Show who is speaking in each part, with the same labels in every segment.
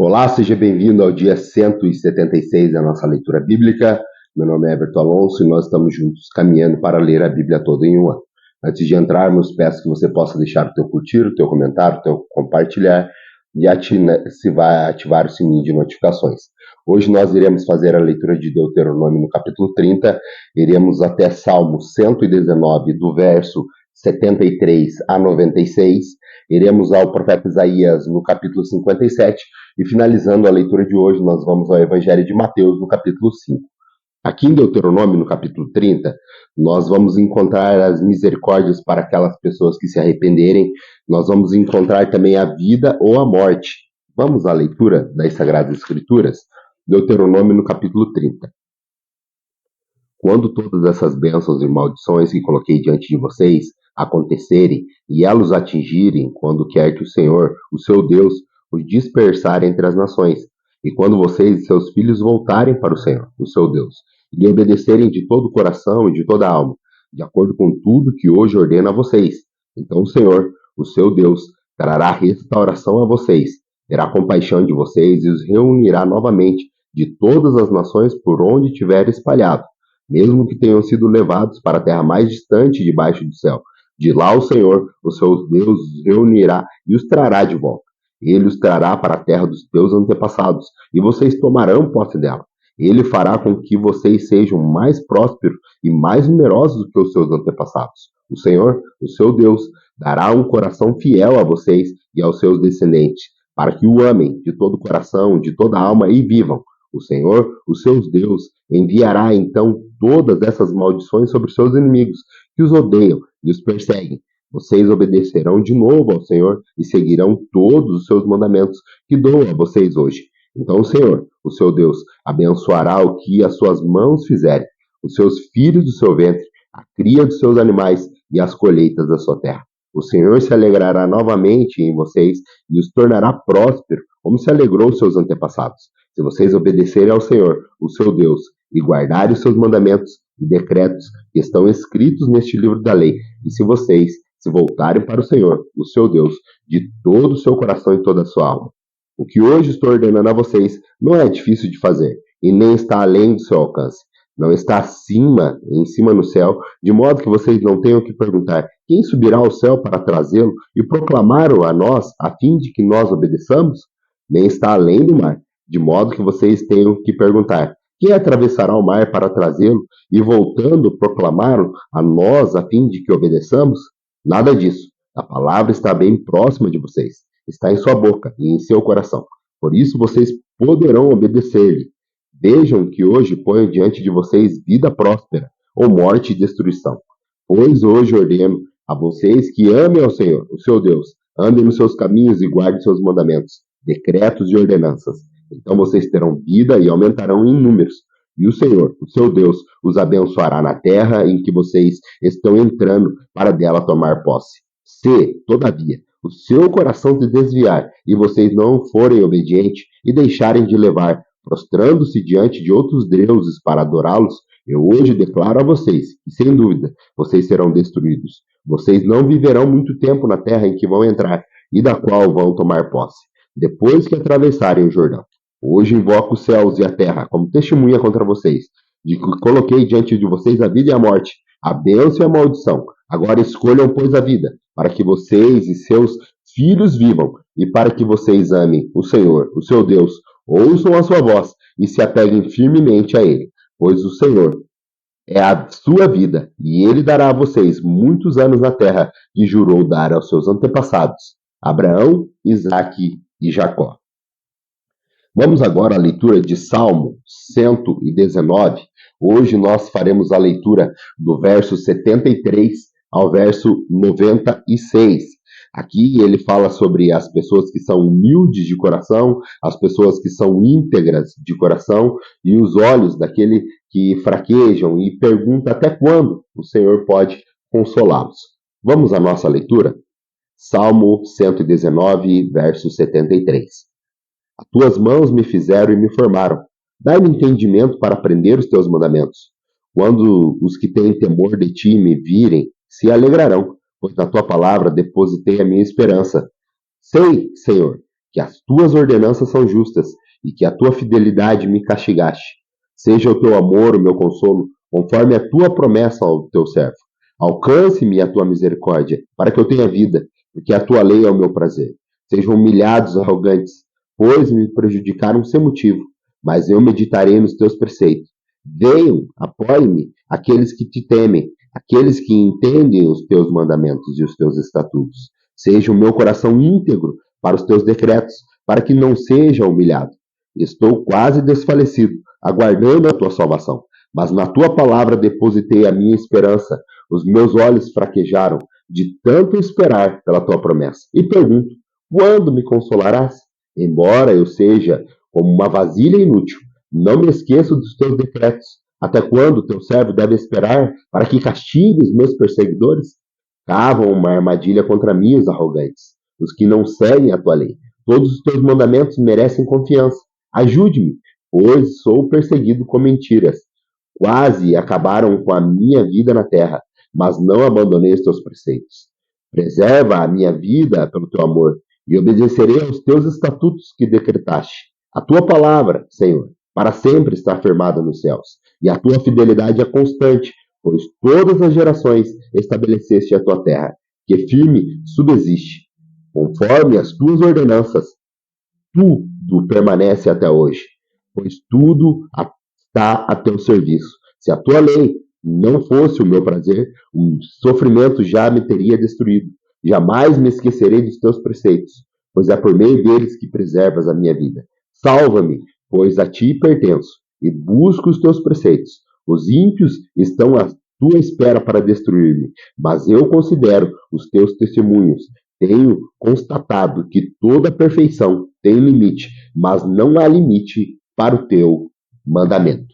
Speaker 1: Olá, seja bem-vindo ao dia 176 da nossa leitura bíblica. Meu nome é Everton Alonso e nós estamos juntos caminhando para ler a Bíblia toda em um ano. Antes de entrarmos, peço que você possa deixar o teu curtir, o teu comentário, o teu compartilhar e ativar o sininho de notificações. Hoje nós iremos fazer a leitura de Deuteronômio no capítulo 30, iremos até Salmo 119, do verso 73 a 96, iremos ao profeta Isaías no capítulo 57, e finalizando a leitura de hoje, nós vamos ao Evangelho de Mateus, no capítulo 5. Aqui em Deuteronômio, no capítulo 30, nós vamos encontrar as misericórdias para aquelas pessoas que se arrependerem. Nós vamos encontrar também a vida ou a morte. Vamos à leitura das Sagradas Escrituras? Deuteronômio, no capítulo 30. Quando todas essas bênçãos e maldições que coloquei diante de vocês acontecerem e elas atingirem, quando quer que o Senhor, o seu Deus, os dispersar entre as nações, e quando vocês e seus filhos voltarem para o Senhor, o seu Deus, e lhe obedecerem de todo o coração e de toda a alma, de acordo com tudo que hoje ordena a vocês, então o Senhor, o seu Deus, trará restauração a vocês, terá compaixão de vocês e os reunirá novamente de todas as nações por onde tiver espalhado, mesmo que tenham sido levados para a terra mais distante debaixo do céu. De lá o Senhor, o seu Deus, os reunirá e os trará de volta. Ele os trará para a terra dos teus antepassados, e vocês tomarão posse dela. Ele fará com que vocês sejam mais prósperos e mais numerosos do que os seus antepassados. O Senhor, o seu Deus, dará um coração fiel a vocês e aos seus descendentes, para que o amem de todo o coração, de toda a alma e vivam. O Senhor, o seu Deus, enviará então todas essas maldições sobre seus inimigos, que os odeiam e os perseguem. Vocês obedecerão de novo ao Senhor e seguirão todos os seus mandamentos que dou a vocês hoje. Então o Senhor, o seu Deus, abençoará o que as suas mãos fizerem, os seus filhos do seu ventre, a cria dos seus animais e as colheitas da sua terra. O Senhor se alegrará novamente em vocês e os tornará prósperos, como se alegrou os seus antepassados. Se vocês obedecerem ao Senhor, o seu Deus, e guardarem os seus mandamentos e decretos que estão escritos neste livro da lei, e se vocês se voltarem para o Senhor, o seu Deus, de todo o seu coração e toda a sua alma. O que hoje estou ordenando a vocês não é difícil de fazer, e nem está além do seu alcance. Não está em cima no céu, de modo que vocês não tenham que perguntar: quem subirá ao céu para trazê-lo e proclamá-lo a nós, a fim de que nós obedeçamos? Nem está além do mar, de modo que vocês tenham que perguntar: quem atravessará o mar para trazê-lo e, voltando, proclamá-lo a nós, a fim de que obedeçamos? Nada disso. A palavra está bem próxima de vocês, está em sua boca e em seu coração. Por isso vocês poderão obedecer-lhe. Vejam que hoje ponho diante de vocês vida próspera, ou morte e destruição. Pois hoje ordeno a vocês que amem ao Senhor, o seu Deus, andem nos seus caminhos e guardem seus mandamentos, decretos e ordenanças. Então vocês terão vida e aumentarão em números. E o Senhor, o seu Deus, os abençoará na terra em que vocês estão entrando para dela tomar posse. Se, todavia, o seu coração se desviar e vocês não forem obedientes e deixarem de levar, prostrando-se diante de outros deuses para adorá-los, eu hoje declaro a vocês que, sem dúvida, vocês serão destruídos. Vocês não viverão muito tempo na terra em que vão entrar e da qual vão tomar posse, depois que atravessarem o Jordão. Hoje invoco os céus e a terra como testemunha contra vocês, de que coloquei diante de vocês a vida e a morte, a bênção e a maldição. Agora escolham, pois, a vida, para que vocês e seus filhos vivam, e para que vocês amem o Senhor, o seu Deus, ouçam a sua voz e se apeguem firmemente a Ele, pois o Senhor é a sua vida, e Ele dará a vocês muitos anos na terra que jurou dar aos seus antepassados, Abraão, Isaque e Jacó. Vamos agora à leitura de Salmo 119. Hoje nós faremos a leitura do verso 73 ao verso 96. Aqui ele fala sobre as pessoas que são humildes de coração, as pessoas que são íntegras de coração e os olhos daquele que fraquejam e pergunta até quando o Senhor pode consolá-los. Vamos à nossa leitura? Salmo 119, verso 73. As tuas mãos me fizeram e me formaram. Dai-me entendimento para aprender os teus mandamentos. Quando os que têm temor de ti me virem, se alegrarão, pois na tua palavra depositei a minha esperança. Sei, Senhor, que as tuas ordenanças são justas e que a tua fidelidade me castigaste. Seja o teu amor o meu consolo, conforme a tua promessa ao teu servo. Alcance-me a tua misericórdia, para que eu tenha vida, porque a tua lei é o meu prazer. Sejam humilhados os arrogantes, pois me prejudicaram sem motivo, mas eu meditarei nos teus preceitos. Venham, apoiem-me aqueles que te temem, aqueles que entendem os teus mandamentos e os teus estatutos. Seja o meu coração íntegro para os teus decretos, para que não seja humilhado. Estou quase desfalecido, aguardando a tua salvação. Mas na tua palavra depositei a minha esperança. Os meus olhos fraquejaram de tanto esperar pela tua promessa. E pergunto: quando me consolarás? Embora eu seja como uma vasilha inútil, não me esqueço dos teus decretos. Até quando teu servo deve esperar para que castigue os meus perseguidores? Cavam uma armadilha contra mim os arrogantes, os que não seguem a tua lei. Todos os teus mandamentos merecem confiança. Ajude-me, pois sou perseguido com mentiras. Quase acabaram com a minha vida na terra, mas não abandonei os teus preceitos. Preserva a minha vida pelo teu amor, e obedecerei aos teus estatutos que decretaste. A tua palavra, Senhor, para sempre está firmada nos céus, e a tua fidelidade é constante, pois todas as gerações estabeleceste a tua terra, que firme subsiste. Conforme as tuas ordenanças, tudo permanece até hoje, pois tudo está a teu serviço. Se a tua lei não fosse o meu prazer, o sofrimento já me teria destruído. Jamais me esquecerei dos teus preceitos, pois é por meio deles que preservas a minha vida. Salva-me, pois a ti pertenço, e busco os teus preceitos. Os ímpios estão à tua espera para destruir-me, mas eu considero os teus testemunhos. Tenho constatado que toda perfeição tem limite, mas não há limite para o teu mandamento.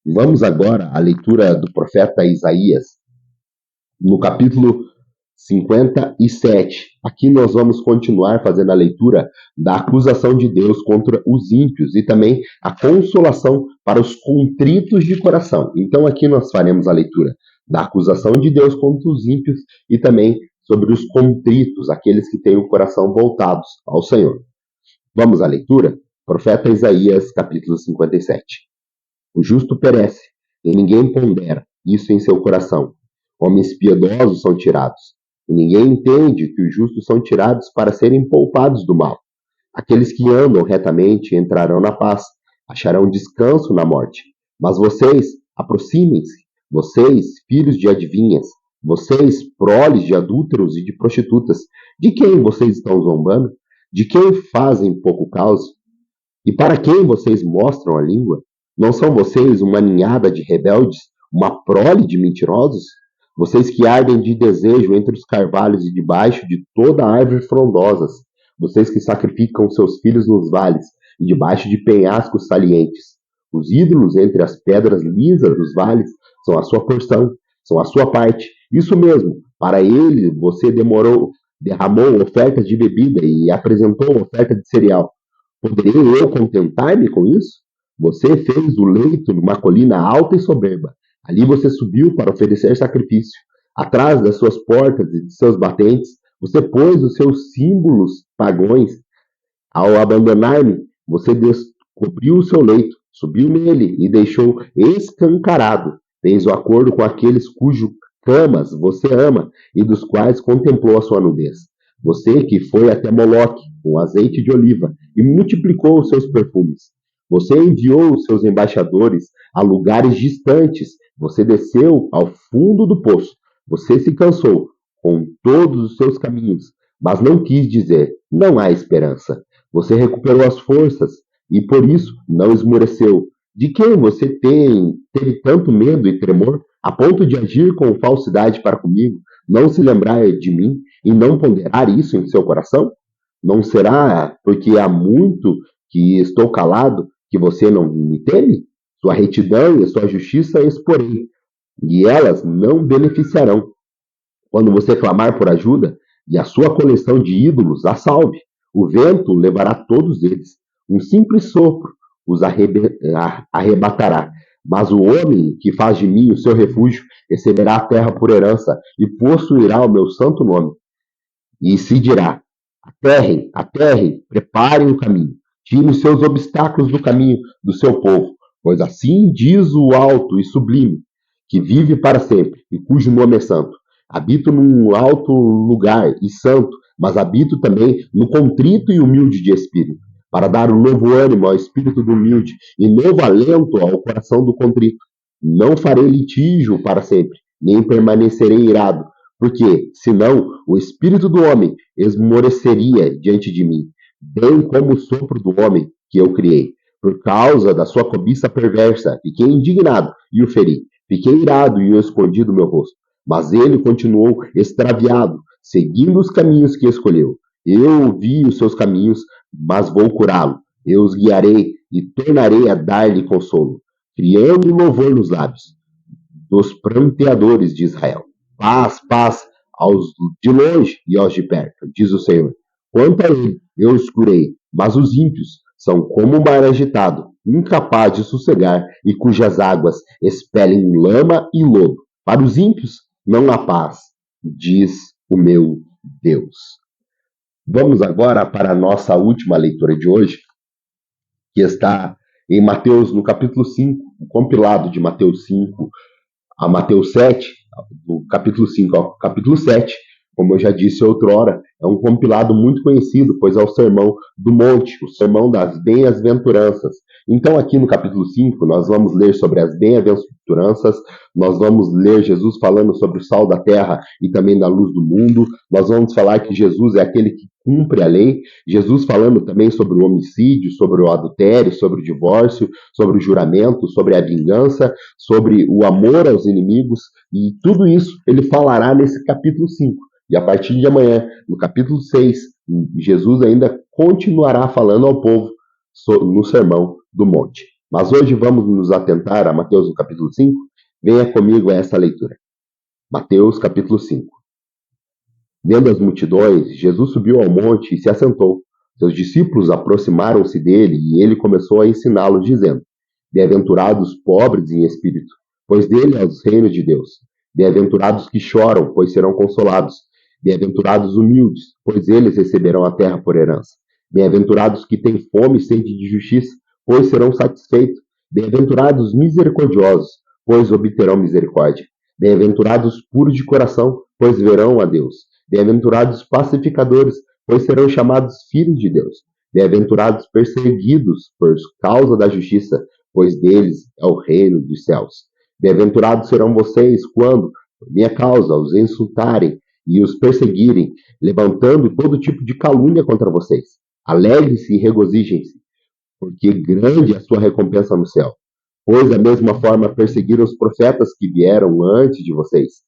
Speaker 1: Vamos agora à leitura do profeta Isaías, no capítulo 57. Aqui nós vamos continuar fazendo a leitura da acusação de Deus contra os ímpios e também a consolação para os contritos de coração. Então aqui nós faremos a leitura da acusação de Deus contra os ímpios e também sobre os contritos, aqueles que têm o coração voltados ao Senhor. Vamos à leitura? Profeta Isaías, capítulo 57. O justo perece, e ninguém pondera isso em seu coração. Homens piedosos são tirados, e ninguém entende que os justos são tirados para serem poupados do mal. Aqueles que andam retamente entrarão na paz, acharão descanso na morte. Mas vocês, aproximem-se, vocês, filhos de adivinhas, vocês, proles de adúlteros e de prostitutas, de quem vocês estão zombando? De quem fazem pouco caso? E para quem vocês mostram a língua? Não são vocês uma ninhada de rebeldes, uma prole de mentirosos? Vocês que ardem de desejo entre os carvalhos e debaixo de toda árvore frondosas, vocês que sacrificam seus filhos nos vales e debaixo de penhascos salientes. Os ídolos entre as pedras lisas dos vales são a sua porção, são a sua parte. Isso mesmo, para ele você derramou ofertas de bebida e apresentou oferta de cereal. Poderia eu contentar-me com isso? Você fez o leito numa colina alta e soberba. Ali você subiu para oferecer sacrifício. Atrás das suas portas e de seus batentes, você pôs os seus símbolos pagões. Ao abandonar-me, você descobriu o seu leito, subiu nele e deixou escancarado. Fez o acordo com aqueles cujo camas você ama e dos quais contemplou a sua nudez. Você que foi até Moloque com azeite de oliva e multiplicou os seus perfumes. Você enviou os seus embaixadores a lugares distantes. Você desceu ao fundo do poço. Você se cansou com todos os seus caminhos, mas não quis dizer: não há esperança. Você recuperou as forças e por isso não esmoreceu. De quem você teve tanto medo e tremor, a ponto de agir com falsidade para comigo, não se lembrar de mim e não ponderar isso em seu coração? Não será porque há muito que estou calado que você não me teme? Sua retidão e sua justiça exporei, e elas não beneficiarão. Quando você clamar por ajuda, e a sua coleção de ídolos a salve, o vento levará todos eles. Um simples sopro os arrebatará. Mas o homem que faz de mim o seu refúgio receberá a terra por herança e possuirá o meu santo nome. E se dirá: Aterrem, preparem o caminho. Tirem os seus obstáculos do caminho do seu povo, pois assim diz o alto e sublime, que vive para sempre e cujo nome é santo. Habito num alto lugar e santo, mas habito também no contrito e humilde de espírito, para dar um novo ânimo ao espírito do humilde e novo alento ao coração do contrito. Não farei litígio para sempre, nem permanecerei irado, porque, senão, o espírito do homem esmoreceria diante de mim, bem como o sopro do homem que eu criei. Por causa da sua cobiça perversa, fiquei indignado e o feri. Fiquei irado e o escondi do meu rosto. Mas ele continuou extraviado, seguindo os caminhos que escolheu. Eu vi os seus caminhos, mas vou curá-lo. Eu os guiarei e tornarei a dar-lhe consolo, criando louvor nos lábios dos pranteadores de Israel. Paz, paz aos de longe e aos de perto, diz o Senhor. Quanto a ele, eu os curei, mas os ímpios são como um mar agitado, incapaz de sossegar e cujas águas expelem lama e lodo. Para os ímpios não há paz, diz o meu Deus. Vamos agora para a nossa última leitura de hoje, que está em Mateus, no capítulo 5, o compilado de Mateus 5 a Mateus 7, do capítulo 5 ao capítulo 7, como eu já disse outrora, é um compilado muito conhecido, pois é o Sermão do Monte, o Sermão das Bem-aventuranças. Então, aqui no capítulo 5, nós vamos ler sobre as bem-aventuranças, nós vamos ler Jesus falando sobre o sal da terra e também da luz do mundo, nós vamos falar que Jesus é aquele que cumpre a lei, Jesus falando também sobre o homicídio, sobre o adultério, sobre o divórcio, sobre o juramento, sobre a vingança, sobre o amor aos inimigos, e tudo isso ele falará nesse capítulo 5. E a partir de amanhã, no capítulo 6, Jesus ainda continuará falando ao povo no Sermão do Monte. Mas hoje vamos nos atentar a Mateus no capítulo 5. Venha comigo a essa leitura. Mateus capítulo 5. Vendo as multidões, Jesus subiu ao monte e se assentou. Seus discípulos aproximaram-se dele e ele começou a ensiná-los, dizendo: Bem-aventurados pobres em espírito, pois dele é o reino de Deus. Bem-aventurados que choram, pois serão consolados. Bem-aventurados humildes, pois eles receberão a terra por herança. Bem-aventurados que têm fome e sede de justiça, pois serão satisfeitos. Bem-aventurados misericordiosos, pois obterão misericórdia. Bem-aventurados puros de coração, pois verão a Deus. Bem-aventurados pacificadores, pois serão chamados filhos de Deus. Bem-aventurados perseguidos por causa da justiça, pois deles é o reino dos céus. Bem-aventurados serão vocês quando, por minha causa, os insultarem e os perseguirem, levantando todo tipo de calúnia contra vocês. Alegrem-se e regozijem-se, porque grande é a sua recompensa no céu. Pois da mesma forma perseguiram os profetas que vieram antes de vocês.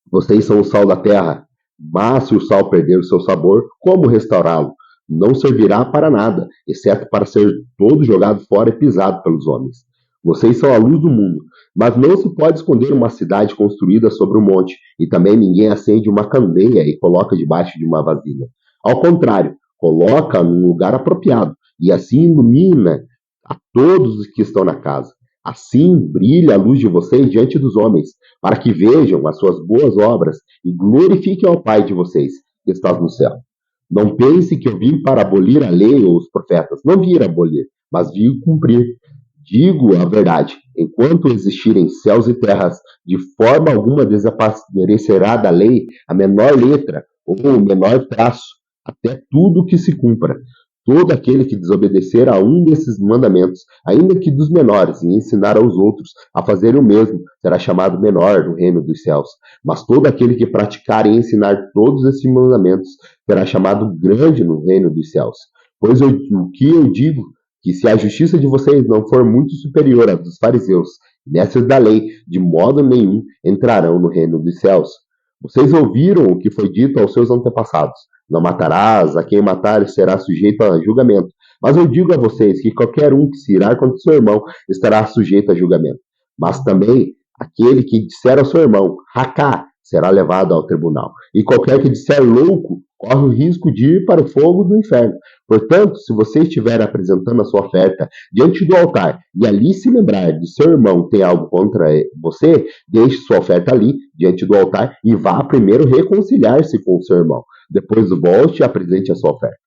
Speaker 1: Vocês são o sal da terra, mas se o sal perder o seu sabor, como restaurá-lo? Não servirá para nada, exceto para ser todo jogado fora e pisado pelos homens. Vocês são a luz do mundo, mas não se pode esconder uma cidade construída sobre um monte, e também ninguém acende uma candeia e coloca debaixo de uma vasilha. Ao contrário, coloca num lugar apropriado, e assim ilumina a todos os que estão na casa. Assim brilha a luz de vocês diante dos homens, para que vejam as suas boas obras e glorifiquem ao Pai de vocês, que está no céu. Não pense que eu vim para abolir a lei ou os profetas. Não vim abolir, mas vim cumprir. Digo a verdade, enquanto existirem céus e terras, de forma alguma desaparecerá da lei a menor letra ou o menor traço, até tudo que se cumpra. Todo aquele que desobedecer a um desses mandamentos, ainda que dos menores, e ensinar aos outros a fazer o mesmo, será chamado menor no reino dos céus. Mas todo aquele que praticar e ensinar todos esses mandamentos será chamado grande no reino dos céus. Pois o que eu digo, que se a justiça de vocês não for muito superior à dos fariseus, mestres da lei, de modo nenhum entrarão no reino dos céus. Vocês ouviram o que foi dito aos seus antepassados: não matarás, a quem matar será sujeito a julgamento. Mas eu digo a vocês que qualquer um que se irar contra seu irmão estará sujeito a julgamento. Mas também aquele que disser ao seu irmão, racá, será levado ao tribunal. E qualquer que disser louco, corre o risco de ir para o fogo do inferno. Portanto, se você estiver apresentando a sua oferta diante do altar e ali se lembrar de seu irmão ter algo contra você, deixe sua oferta ali, diante do altar, e vá primeiro reconciliar-se com o seu irmão. Depois volte e apresente a sua oferta.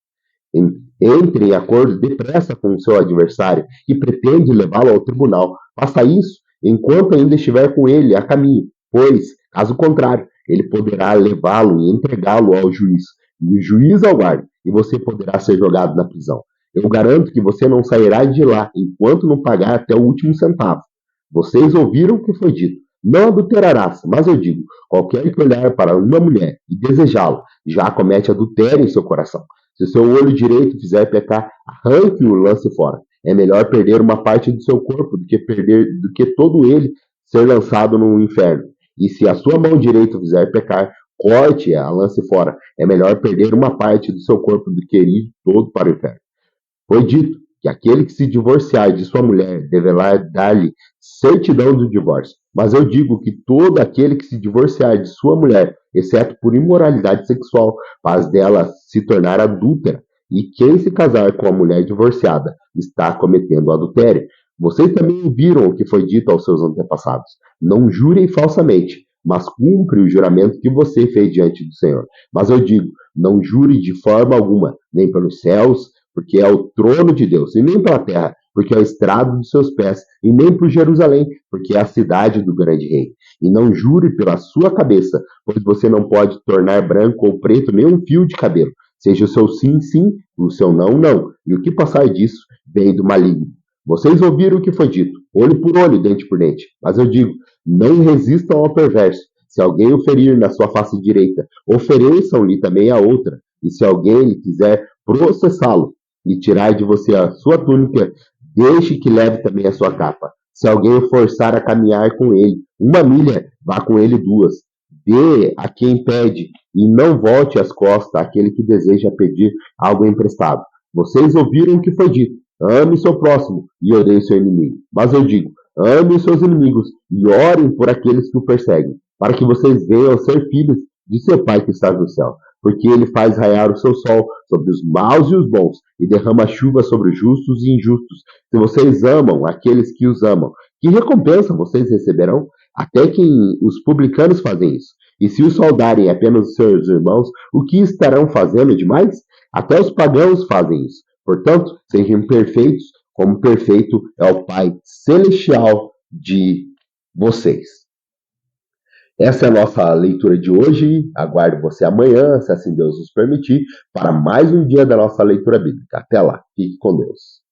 Speaker 1: Entre em acordo depressa com o seu adversário e pretende levá-lo ao tribunal. Faça isso enquanto ainda estiver com ele a caminho, pois, caso contrário, ele poderá levá-lo e entregá-lo ao juiz, e o juiz ao guarda, e você poderá ser jogado na prisão. Eu garanto que você não sairá de lá enquanto não pagar até o último centavo. Vocês ouviram o que foi dito. Não adulterarás, mas eu digo, qualquer que olhar para uma mulher e desejá-la, já comete adultério em seu coração. Se o seu olho direito fizer pecar, arranque-o e lance fora. É melhor perder uma parte do seu corpo do que todo ele ser lançado no inferno. E se a sua mão direita fizer pecar, corte-a, lance fora. É melhor perder uma parte do seu corpo do que ir todo para o inferno. Foi dito que aquele que se divorciar de sua mulher deverá dar-lhe certidão do divórcio. Mas eu digo que todo aquele que se divorciar de sua mulher, exceto por imoralidade sexual, faz dela se tornar adúltera. E quem se casar com a mulher divorciada está cometendo adultério. Vocês também viram o que foi dito aos seus antepassados. Não jurem falsamente, mas cumpre o juramento que você fez diante do Senhor. Mas eu digo, não jure de forma alguma, nem pelos céus, porque é o trono de Deus, e nem pela terra, porque é o estrado dos seus pés, e nem por Jerusalém, porque é a cidade do grande rei. E não jure pela sua cabeça, pois você não pode tornar branco ou preto nenhum fio de cabelo. Seja o seu sim, sim, o seu não, não. E o que passar disso vem do maligno. Vocês ouviram o que foi dito, olho por olho, dente por dente. Mas eu digo, não resistam ao perverso. Se alguém o ferir na sua face direita, ofereçam-lhe também a outra. E se alguém lhe quiser processá-lo, e tirar de você a sua túnica, deixe que leve também a sua capa. Se alguém o forçar a caminhar com ele uma milha, vá com ele duas. Dê a quem pede e não volte as costas àquele que deseja pedir algo emprestado. Vocês ouviram o que foi dito. Ame o seu próximo e odeie o seu inimigo. Mas eu digo, ame os seus inimigos e orem por aqueles que o perseguem, para que vocês venham a ser filhos de seu Pai que está no céu, porque ele faz raiar o seu sol sobre os maus e os bons, e derrama chuva sobre os justos e injustos. Se vocês amam aqueles que os amam, que recompensa vocês receberão? Até que os publicanos fazem isso. E se os saudarem apenas os seus irmãos, o que estarão fazendo demais? Até os pagãos fazem isso. Portanto, sejam perfeitos, como perfeito é o Pai Celestial de vocês. Essa é a nossa leitura de hoje. Aguardo você amanhã, se assim Deus nos permitir, para mais um dia da nossa leitura bíblica. Até lá. Fique com Deus.